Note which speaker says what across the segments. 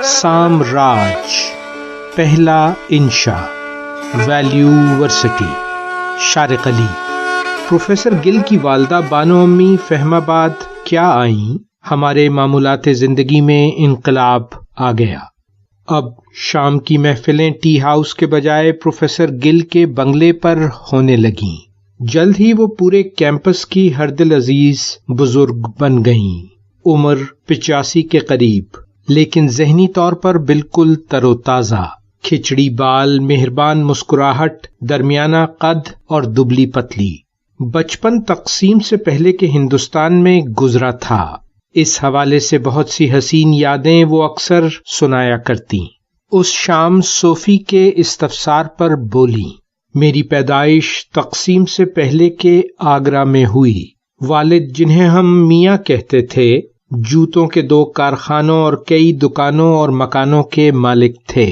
Speaker 1: سامراج پہلا انشا ویلیو ورسٹی شارق علی۔ پروفیسر گل کی والدہ بانو امی فہم آباد کیا آئیں، ہمارے معمولات زندگی میں انقلاب آ گیا۔ اب شام کی محفلیں ٹی ہاؤس کے بجائے پروفیسر گل کے بنگلے پر ہونے لگیں۔ جلد ہی وہ پورے کیمپس کی ہر دل عزیز بزرگ بن گئیں، عمر 85 کے قریب، لیکن ذہنی طور پر بالکل تر و تازہ، کھچڑی بال، مہربان مسکراہٹ، درمیانہ قد اور دبلی پتلی۔ بچپن تقسیم سے پہلے کے ہندوستان میں گزرا تھا، اس حوالے سے بہت سی حسین یادیں وہ اکثر سنایا کرتی۔ اس شام صوفی کے استفسار پر بولی، میری پیدائش تقسیم سے پہلے کے آگرہ میں ہوئی۔ والد، جنہیں ہم میاں کہتے تھے، جوتوں کے 2 کارخانوں اور کئی دکانوں اور مکانوں کے مالک تھے۔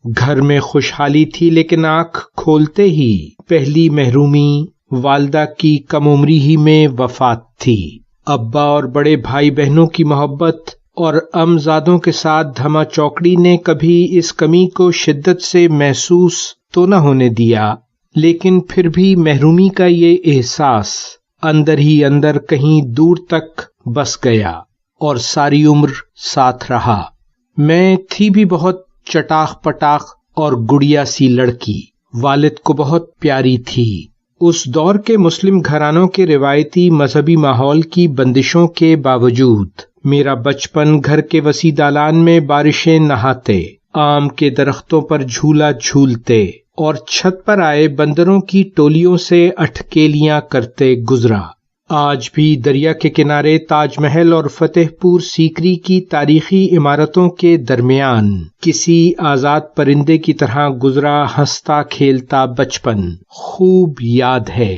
Speaker 1: گھر میں خوشحالی تھی، لیکن آنکھ کھولتے ہی پہلی محرومی والدہ کی کم عمری ہی میں وفات تھی۔ ابا اور بڑے بھائی بہنوں کی محبت اور امزادوں کے ساتھ دھما چوکڑی نے کبھی اس کمی کو شدت سے محسوس تو نہ ہونے دیا، لیکن پھر بھی محرومی کا یہ احساس اندر ہی اندر کہیں دور تک بس گیا اور ساری عمر ساتھ رہا۔ میں تھی بھی بہت چٹاخ پٹاخ اور گڑیا سی لڑکی، والد کو بہت پیاری تھی۔ اس دور کے مسلم گھرانوں کے روایتی مذہبی ماحول کی بندشوں کے باوجود میرا بچپن گھر کے وسیع دالان میں بارشیں نہاتے، آم کے درختوں پر جھولا جھولتے اور چھت پر آئے بندروں کی ٹولیوں سے اٹکیلیاں کرتے گزرا۔ آج بھی دریا کے کنارے تاج محل اور فتح پور سیکری کی تاریخی عمارتوں کے درمیان کسی آزاد پرندے کی طرح گزرا ہنستا کھیلتا بچپن خوب یاد ہے۔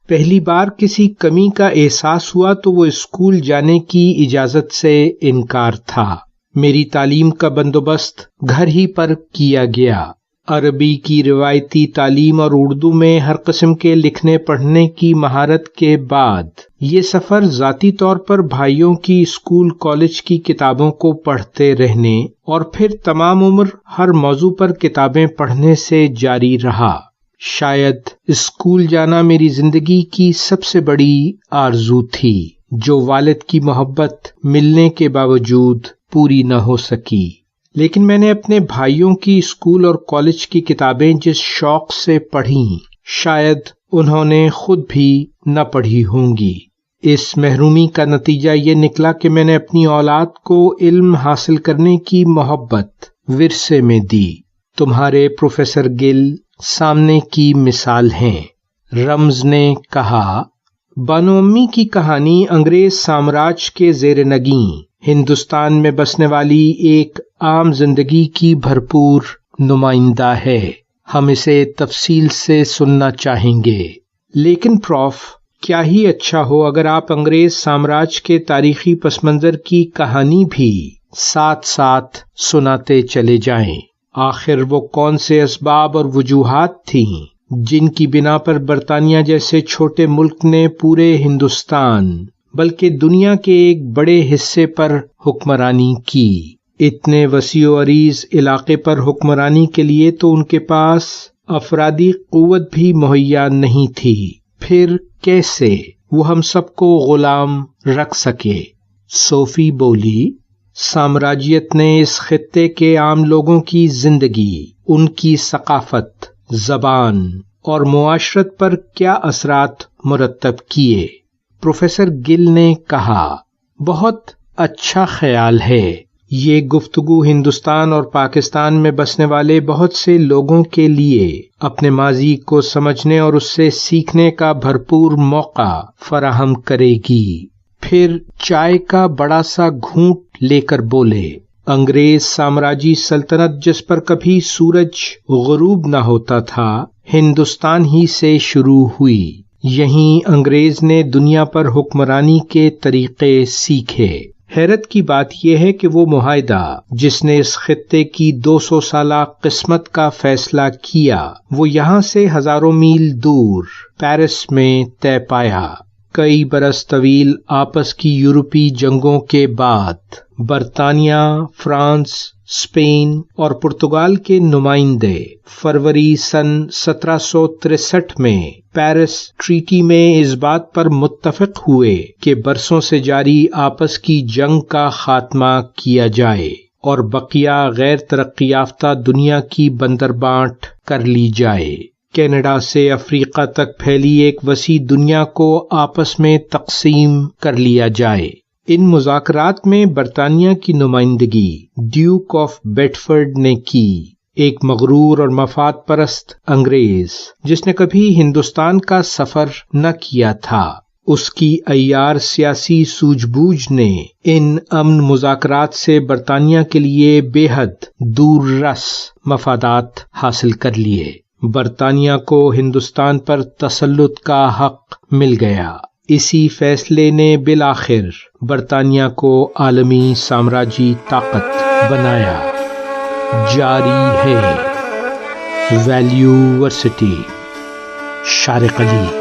Speaker 1: پہلی بار کسی کمی کا احساس ہوا تو وہ اسکول جانے کی اجازت سے انکار تھا۔ میری تعلیم کا بندوبست گھر ہی پر کیا گیا۔ عربی کی روایتی تعلیم اور اردو میں ہر قسم کے لکھنے پڑھنے کی مہارت کے بعد یہ سفر ذاتی طور پر بھائیوں کی اسکول کالج کی کتابوں کو پڑھتے رہنے اور پھر تمام عمر ہر موضوع پر کتابیں پڑھنے سے جاری رہا۔ شاید اسکول جانا میری زندگی کی سب سے بڑی آرزو تھی، جو والد کی محبت ملنے کے باوجود پوری نہ ہو سکی۔ لیکن میں نے اپنے بھائیوں کی اسکول اور کالج کی کتابیں جس شوق سے پڑھیں، شاید انہوں نے خود بھی نہ پڑھی ہوں گی۔ اس محرومی کا نتیجہ یہ نکلا کہ میں نے اپنی اولاد کو علم حاصل کرنے کی محبت ورثے میں دی۔ تمہارے پروفیسر گل سامنے کی مثال ہیں۔ رمز نے کہا، بانو امی کی کہانی انگریز سامراج کے زیر نگیں ہندوستان میں بسنے والی ایک عام زندگی کی بھرپور نمائندہ ہے۔ ہم اسے تفصیل سے سننا چاہیں گے، لیکن کیا ہی اچھا ہو اگر آپ انگریز سامراج کے تاریخی پس منظر کی کہانی بھی ساتھ ساتھ سناتے چلے جائیں۔ آخر وہ کون سے اسباب اور وجوہات تھیں جن کی بنا پر برطانیہ جیسے چھوٹے ملک نے پورے ہندوستان بلکہ دنیا کے ایک بڑے حصے پر حکمرانی کی؟ اتنے وسیع و عریض علاقے پر حکمرانی کے لیے تو ان کے پاس افرادی قوت بھی مہیا نہیں تھی۔ پھر کیسے وہ ہم سب کو غلام رکھ سکے؟ صوفی بولی، سامراجیت نے اس خطے کے عام لوگوں کی زندگی، ان کی ثقافت، زبان اور معاشرت پر کیا اثرات مرتب کیے؟ پروفیسر گل نے کہا، بہت اچھا خیال ہے۔ یہ گفتگو ہندوستان اور پاکستان میں بسنے والے بہت سے لوگوں کے لیے اپنے ماضی کو سمجھنے اور اس سے سیکھنے کا بھرپور موقع فراہم کرے گی۔ پھر چائے کا بڑا سا گھونٹ لے کر بولے، انگریز سامراجی سلطنت جس پر کبھی سورج غروب نہ ہوتا تھا، ہندوستان ہی سے شروع ہوئی۔ یہیں انگریز نے دنیا پر حکمرانی کے طریقے سیکھے۔ حیرت کی بات یہ ہے کہ وہ معاہدہ جس نے اس خطے کی 200 سالہ قسمت کا فیصلہ کیا، وہ یہاں سے ہزاروں میل دور پیرس میں طے پایا۔ کئی برس طویل آپس کی یورپی جنگوں کے بعد برطانیہ، فرانس، اسپین اور پرتگال کے نمائندے فروری سن 1763 میں پیرس ٹریٹی میں اس بات پر متفق ہوئے کہ برسوں سے جاری آپس کی جنگ کا خاتمہ کیا جائے اور بقیہ غیر ترقی یافتہ دنیا کی بندربانٹ کر لی جائے۔ کینیڈا سے افریقہ تک پھیلی ایک وسیع دنیا کو آپس میں تقسیم کر لیا جائے۔ ان مذاکرات میں برطانیہ کی نمائندگی ڈیوک آف بیڈفورڈ نے کی، ایک مغرور اور مفاد پرست انگریز جس نے کبھی ہندوستان کا سفر نہ کیا تھا۔ اس کی عیار سیاسی سوجھ بوجھ نے ان امن مذاکرات سے برطانیہ کے لیے بے حد دور رس مفادات حاصل کر لیے۔ برطانیہ کو ہندوستان پر تسلط کا حق مل گیا۔ اسی فیصلے نے بالآخر برطانیہ کو عالمی سامراجی طاقت بنایا۔ جاری ہے ویلیو ورسٹی، شارق علی۔